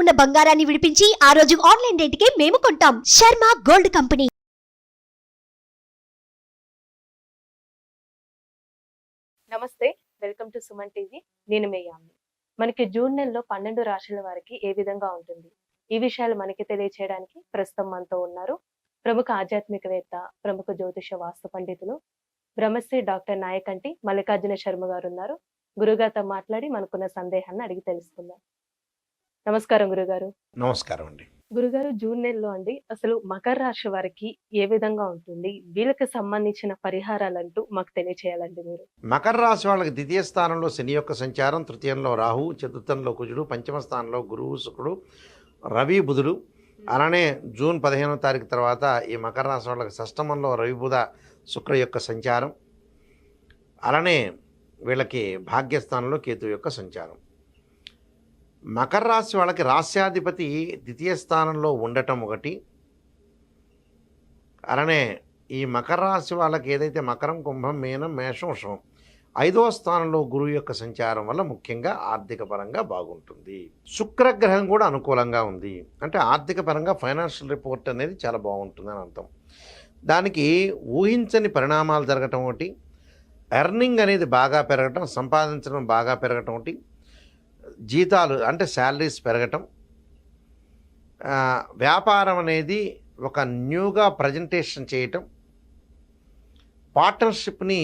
ఉన్న బంగారాన్ని విడిపించి ఆ రోజు ఆన్లైన్ రేటుకే మేము కొంటాం. Sharma gold company. నమస్తే, వెల్కమ్ టు సుమన్ టీవీ. నేను మీ యామిని. మనకి జూన్ నెలలో 12 రాశుల వారికి ఏ విధంగా ఉంటుంది, ఈ విషయాలు మనకి తెలియచేయడానికి ప్రస్తుతం మనతో ఉన్నారు ప్రముఖ ఆధ్యాత్మికవేత్త, ప్రముఖ జ్యోతిష వాస్తు పండితులు, బ్రహ్మశ్రీ డాక్టర్ నాయకంటి మల్లికార్జున శర్మ గారు ఉన్నారు. గురుగారితో మాట్లాడి మనకున్న సందేహాన్ని అడిగి తెలుసుకుందాం. నమస్కారం గురుగారు. నమస్కారం అండి. గురుగారు, జూన్ నెలలో అండి అసలు మకర రాశి వారికి ఏ విధంగా ఉంటుంది, వీళ్ళకి సంబంధించిన పరిహారాలంటూ మాకు తెలియచేయాలండి మీరు. మకర రాశి వాళ్ళకి ద్వితీయ స్థానంలో శని యొక్క సంచారం, తృతీయంలో రాహు, చతుర్థంలో కుజుడు, పంచమ స్థానంలో గురువు, శుక్రుడు, రవి, బుధుడు. అలానే జూన్ 15వ తారీఖు తర్వాత ఈ మకర రాశి వాళ్ళకి షష్టమంలో రవి, బుధ, శుక్ర యొక్క సంచారం. అలానే వీళ్ళకి భాగ్యస్థానంలో కేతు యొక్క సంచారం. మకర రాశి వాళ్ళకి రాస్యాధిపతి ద్వితీయ స్థానంలో ఉండటం ఒకటి. అలానే ఈ మకర రాశి వాళ్ళకి ఏదైతే మకరం, కుంభం, మీనం, మేషం, వృషభం 5వ స్థానంలో గురువు యొక్క సంచారం వల్ల ముఖ్యంగా ఆర్థిక పరంగా బాగుంటుంది. శుక్రగ్రహం కూడా అనుకూలంగా ఉంది. అంటే ఆర్థిక పరంగా ఫైనాన్షియల్ రిపోర్ట్ అనేది చాలా బాగుంటుంది అని అర్థం. దానికి ఊహించని పరిణామాలు జరగటం ఒకటి, ఎర్నింగ్ అనేది బాగా పెరగటం, సంపాదించడం బాగా పెరగటం ఒకటి, జీతాలు అంటే శాలరీస్ పెరగటం, వ్యాపారం అనేది ఒక న్యూగా ప్రజెంటేషన్ చేయటం, పార్ట్నర్షిప్ని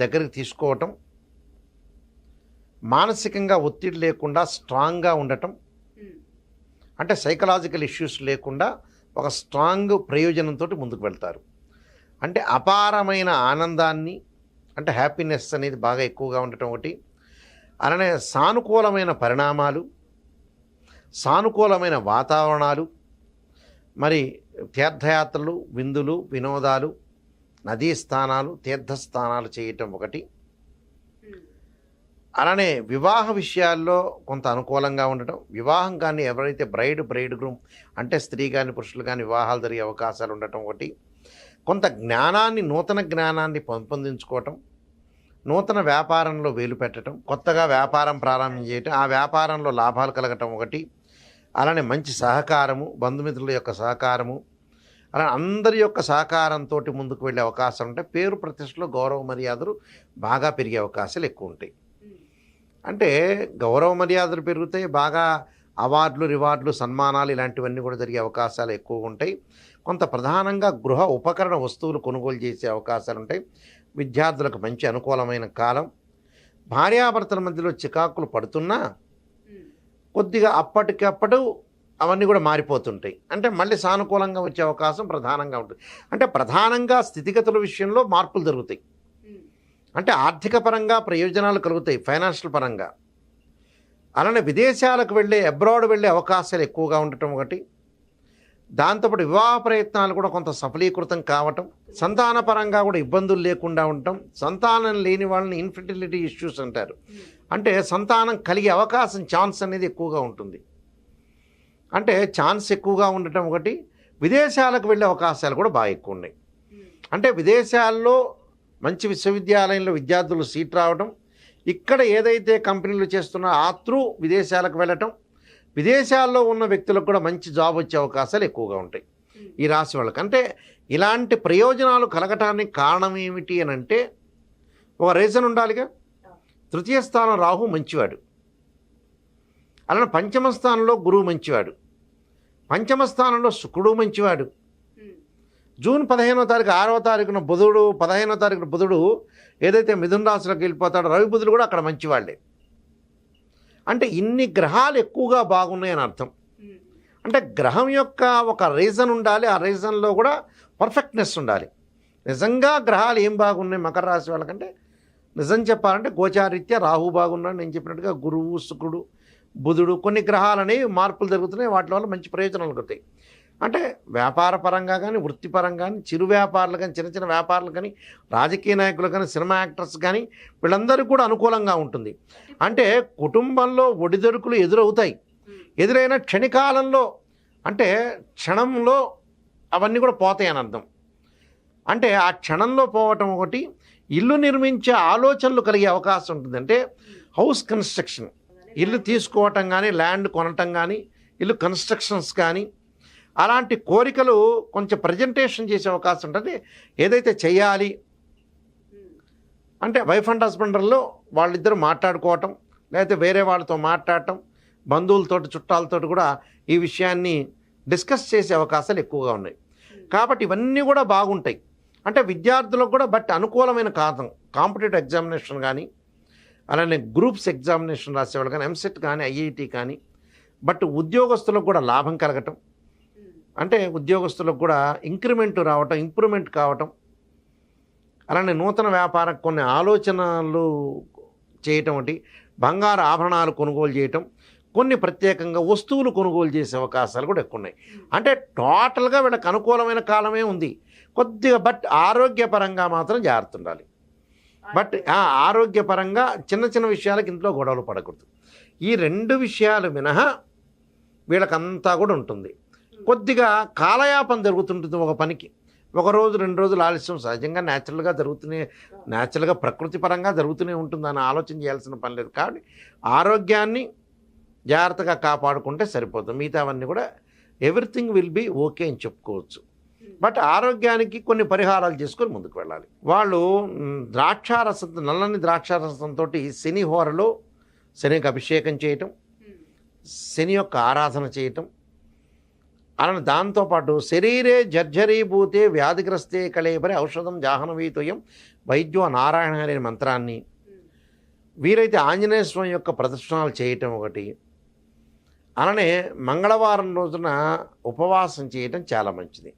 దగ్గరికి తీసుకోవటం, మానసికంగా ఒత్తిడి లేకుండా స్ట్రాంగ్గా ఉండటం, అంటే సైకలాజికల్ ఇష్యూస్ లేకుండా ఒక స్ట్రాంగ్ ప్రయోజనంతో ముందుకు వెళ్తారు. అంటే అపారమైన ఆనందాన్ని, అంటే హ్యాపీనెస్ అనేది బాగా ఎక్కువగా ఉండటం ఒకటి. అలానే సానుకూలమైన పరిణామాలు, సానుకూలమైన వాతావరణాలు, మరి తీర్థయాత్రలు, విందులు, వినోదాలు, నదీ స్థానాలు, తీర్థస్థానాలు చేయటం ఒకటి. అలానే వివాహ విషయాల్లో కొంత అనుకూలంగా ఉండటం, వివాహం కానీ ఎవరైతే బ్రైడ్ గ్రూమ్ అంటే స్త్రీ కానీ పురుషులు కానీ వివాహాలు జరిగే అవకాశాలు ఉండటం ఒకటి. కొంత జ్ఞానాన్ని, నూతన జ్ఞానాన్ని పెంపొందించుకోవటం, నూతన వ్యాపారంలో వేలు పెట్టడం, కొత్తగా వ్యాపారం ప్రారంభం చేయటం, ఆ వ్యాపారంలో లాభాలు కలగటం ఒకటి. అలానే మంచి సహకారము, బంధుమిత్రుల యొక్క సహకారము, అలా అందరి యొక్క సహకారంతో ముందుకు వెళ్ళే అవకాశం ఉంటాయి. పేరు ప్రతిష్టలు, గౌరవ మర్యాదలు బాగా పెరిగే అవకాశాలు ఎక్కువ ఉంటాయి. అంటే గౌరవ మర్యాదలు పెరుగుతాయి, బాగా అవార్డులు, రివార్డులు, సన్మానాలు ఇలాంటివన్నీ కూడా జరిగే అవకాశాలు ఎక్కువగా ఉంటాయి. కొంత ప్రధానంగా గృహ ఉపకరణ వస్తువులు కొనుగోలు చేసే అవకాశాలు ఉంటాయి. విద్యార్థులకు మంచి అనుకూలమైన కాలం. భార్యాభర్తల మధ్యలో చికాకులు పడుతున్నా కొద్దిగా అప్పటికప్పుడు అవన్నీ కూడా మారిపోతుంటాయి. అంటే మళ్ళీ సానుకూలంగా వచ్చే అవకాశం ప్రధానంగా ఉంటుంది. అంటే ప్రధానంగా స్థితిగతుల విషయంలో మార్పులు జరుగుతాయి. అంటే ఆర్థిక పరంగా ప్రయోజనాలు కలుగుతాయి, ఫైనాన్షియల్ పరంగా. అలానే విదేశాలకు అబ్రాడ్ వెళ్ళే అవకాశాలు ఎక్కువగా ఉండటం ఒకటి. దాంతోపాటు వివాహ ప్రయత్నాలు కూడా కొంత సఫలీకృతం కావటం, సంతానపరంగా కూడా ఇబ్బందులు లేకుండా ఉండటం. సంతానం లేని వాళ్ళని ఇన్ఫెర్టిలిటీ ఇష్యూస్ అంటారు. అంటే సంతానం కలిగే అవకాశం, ఛాన్స్ అనేది ఎక్కువగా ఉంటుంది. అంటే ఛాన్స్ ఎక్కువగా ఉండటం ఒకటి. విదేశాలకు వెళ్ళే అవకాశాలు కూడా బాగా ఎక్కువ ఉన్నాయి. అంటే విదేశాల్లో మంచి విశ్వవిద్యాలయంలో విద్యార్థులు సీట్ రావడం, ఇక్కడ ఏదైతే కంపెనీలు చేస్తున్నారో ఆ త్రూ విదేశాలకు వెళ్ళటం, విదేశాల్లో ఉన్న వ్యక్తులకు కూడా మంచి జాబ్ వచ్చే అవకాశాలు ఎక్కువగా ఉంటాయి ఈ రాశి వాళ్ళకి. అంటే ఇలాంటి ప్రయోజనాలు కలగటానికి కారణం ఏమిటి అని అంటే ఒక రీజన్ ఉండాలిగా. తృతీయ స్థానం రాహు మంచివాడు, అలానే పంచమ స్థానంలో గురువు మంచివాడు, పంచమ స్థానంలో శుక్రుడు మంచివాడు. జూన్ 15వ తారీఖు 6వ తారీఖున బుధుడు, 15వ తారీఖున బుధుడు ఏదైతే మిథున రాశిలోకి వెళ్ళిపోతాడో రవి, బుధుడు కూడా అక్కడ మంచివాళ్ళే. అంటే ఇన్ని గ్రహాలు ఎక్కువగా బాగున్నాయని అర్థం. అంటే గ్రహం యొక్క ఒక రీజన్ ఉండాలి, ఆ రీజన్లో కూడా పర్ఫెక్ట్నెస్ ఉండాలి. నిజంగా గ్రహాలు ఏం బాగున్నాయి మకర రాశి వాళ్ళకంటే, నిజం చెప్పాలంటే గోచారీత్యా రాహు బాగున్నాడు, నేను చెప్పినట్టుగా గురువు, శుక్రుడు, బుధుడు, కొన్ని గ్రహాలు అనేవి మార్పులు జరుగుతున్నాయి. వాటి వల్ల మంచి ప్రయోజనాలు కలుగుతాయి. అంటే వ్యాపార పరంగా కానీ, వృత్తిపరంగా కానీ, చిరు వ్యాపారులు కానీ, చిన్న చిన్న వ్యాపారులు కానీ, రాజకీయ నాయకులు కానీ, సినిమా యాక్టర్స్ కానీ, వీళ్ళందరికీ కూడా అనుకూలంగా ఉంటుంది. అంటే కుటుంబంలో ఒడిదొడుకులు ఎదురవుతాయి. ఎదురైన క్షణికాలంలో, అంటే క్షణంలో అవన్నీ కూడా పోతాయి అని అర్థం. అంటే ఆ క్షణంలో పోవటం ఒకటి. ఇల్లు నిర్మించే ఆలోచనలు కలిగే అవకాశం ఉంటుంది. అంటే హౌస్ కన్స్ట్రక్షన్, ఇల్లు తీసుకోవటం కానీ, ల్యాండ్ కొనటం కానీ, ఇల్లు కన్స్ట్రక్షన్స్ కానీ అలాంటి కోరికలు కొంచెం ప్రజెంటేషన్ చేసే అవకాశం ఉంటుంది. ఏదైతే చేయాలి అంటే వైఫ్ అండ్ హస్బెండర్లో వాళ్ళిద్దరూ మాట్లాడుకోవటం, లేకపోతే వేరే వాళ్ళతో మాట్లాడటం, బంధువులతోటి చుట్టాలతోటి కూడా ఈ విషయాన్ని డిస్కస్ చేసే అవకాశాలు ఎక్కువగా ఉన్నాయి. కాబట్టి ఇవన్నీ కూడా బాగుంటాయి. అంటే విద్యార్థులకు కూడా బట్ అనుకూలమైన కాలం. కాంపిటేటివ్ ఎగ్జామినేషన్ కానీ అలానే గ్రూప్స్ ఎగ్జామినేషన్ రాసేవాళ్ళు కానీ ఎంసెట్ కానీ ఐఐటి కానీ బట్ ఉద్యోగస్తులకు కూడా లాభం కలగటం, అంటే ఉద్యోగస్తులకు కూడా ఇంక్రిమెంట్ రావటం, ఇంప్రూవ్మెంట్ కావటం, అలానే నూతన వ్యాపారం కొన్ని ఆలోచనలు చేయటం, ఒకటి బంగారు ఆభరణాలు కొనుగోలు చేయటం, కొన్ని ప్రత్యేకంగా వస్తువులు కొనుగోలు చేసే అవకాశాలు కూడా ఎక్కువ ఉన్నాయి. అంటే టోటల్గా వీళ్ళకి అనుకూలమైన కాలమే ఉంది కొద్దిగా. బట్ ఆరోగ్యపరంగా మాత్రం జాగ్రత్త ఉండాలి. బట్ ఆరోగ్యపరంగా చిన్న చిన్న విషయాలకు ఇంట్లో గొడవలు పడకూడదు. ఈ 2 విషయాలు మినహా వీళ్ళకంతా కూడా ఉంటుంది. కొద్దిగా కాలయాపన జరుగుతుంటుంది ఒక పనికి. 1 రోజు 2 రోజులు ఆలస్యం సహజంగా న్యాచురల్గా ప్రకృతి పరంగా జరుగుతూనే ఉంటుందని ఆలోచన చేయాల్సిన పని లేదు. కాబట్టి ఆరోగ్యాన్ని జాగ్రత్తగా కాపాడుకుంటే సరిపోతుంది. మిగతావన్నీ కూడా ఎవ్రీథింగ్ విల్ బీ ఓకే అని చెప్పుకోవచ్చు. బట్ ఆరోగ్యానికి కొన్ని పరిహారాలు చేసుకొని ముందుకు వెళ్ళాలి. వాళ్ళు నల్లని ద్రాక్షారసంతో శని హోరలో శనికి అభిషేకం చేయటం, శని యొక్క ఆరాధన చేయటం, అలానే దాంతోపాటు శరీరే జర్జరీభూతే వ్యాధిగ్రస్తే కళేబరి ఔషధం జాహ్నవీతుయం వైద్యో నారాయణ అనే మంత్రాన్ని వీరైతే ఆంజనేయ స్వామి యొక్క ప్రదర్శనలు చేయటం ఒకటి, అలానే మంగళవారం రోజున ఉపవాసం చేయటం చాలా మంచిది.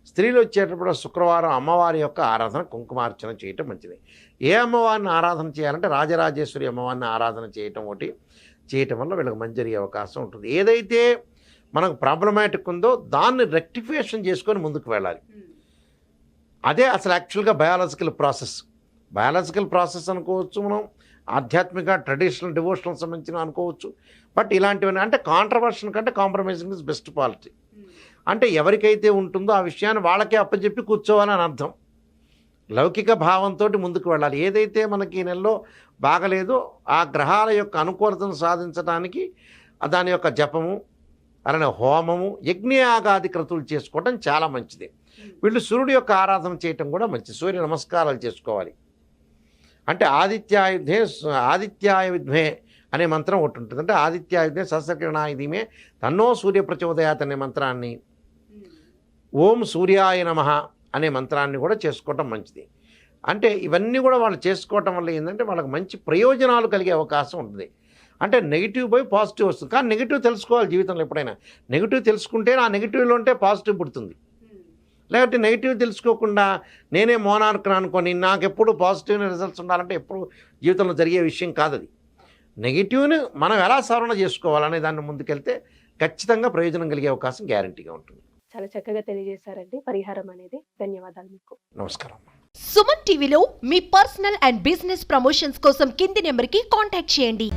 స్త్రీలు వచ్చేటప్పుడు శుక్రవారం అమ్మవారి యొక్క ఆరాధన కుంకుమార్చన చేయటం మంచిది. ఏ అమ్మవారిని ఆరాధన చేయాలంటే రాజరాజేశ్వరి అమ్మవారిని ఆరాధన చేయటం ఒకటి చేయటం వల్ల వీళ్ళకి మంచి జరిగే అవకాశం ఉంటుంది. ఏదైతే మనకు ప్రాబ్లమాటిక్ ఉందో దాన్ని రెక్టిఫికేషన్ చేసుకొని ముందుకు వెళ్ళాలి. అదే అసలు యాక్చువల్గా బయాలజికల్ ప్రాసెస్ అనుకోవచ్చు, మనం ఆధ్యాత్మిక ట్రెడిషనల్ డివోషనల్ సంబంధించిన అనుకోవచ్చు. బట్ ఇలాంటివన్నీ అంటే కాంట్రవర్షన్ కంటే కాంప్రమైజింగ్ ఇస్ బెస్ట్ పాలిటీ. అంటే ఎవరికైతే ఉంటుందో ఆ విషయాన్ని వాళ్ళకే అప్పచెప్పి కూర్చోవాలని అర్థం. లౌకిక భావంతో ముందుకు వెళ్ళాలి. ఏదైతే మనకి ఈ నెలలో బాగలేదో ఆ గ్రహాల యొక్క అనుకూలతను సాధించడానికి దాని యొక్క జపము, అలానే హోమము, యజ్ఞయాగాది క్రతువులు చేసుకోవడం చాలా మంచిది. వీళ్ళు సూర్యుడి యొక్క ఆరాధన చేయటం కూడా మంచిది. సూర్య నమస్కారాలు చేసుకోవాలి. అంటే ఆదిత్యాయ విద్మే అనే మంత్రం ఒకటి ఉంటుంది. అంటే ఆదిత్యాయ విద్మే సహస్రకిరణాయ ధీమే తన్నో సూర్య ప్రచోదయాత్ అనే మంత్రాన్ని, ఓం సూర్యాయ నమః అనే మంత్రాన్ని కూడా చేసుకోవటం మంచిది. అంటే ఇవన్నీ కూడా వాళ్ళు చేసుకోవటం వల్ల ఏంటంటే వాళ్ళకి మంచి ప్రయోజనాలు కలిగే అవకాశం ఉంటుంది. అంటే నెగిటివ్ పోయి పాజిటివ్ వస్తుంది. కానీ నెగిటివ్ తెలుసుకోవాలి జీవితంలో. ఎప్పుడైనా నెగిటివ్ తెలుసుకుంటే ఆ నెగిటివ్లో ఉంటే పాజిటివ్ పుడుతుంది. లేకపోతే నెగిటివ్ తెలుసుకోకుండా నేనే మోనార్క్ను అనుకొని నాకు ఎప్పుడు పాజిటివ్ రిజల్ట్స్ ఉండాలంటే ఎప్పుడు జీవితంలో జరిగే విషయం కాదు అది. నెగిటివ్ని మనం ఎలా సవరణ చేసుకోవాలనే దాన్ని ముందుకెళ్తే ఖచ్చితంగా ప్రయోజనం కలిగే అవకాశం గ్యారంటీగా ఉంటుంది. చాలా చక్కగా తెలియజేశారండి పరిహారం అనేది. ధన్యవాదాలు మీకు. నమస్కారం. సుమన్ టీవీలో మీ పర్సనల్ అండ్ బిజినెస్ ప్రమోషన్స్ కోసం కింది నెంబర్కి కాంటాక్ట్ చేయండి.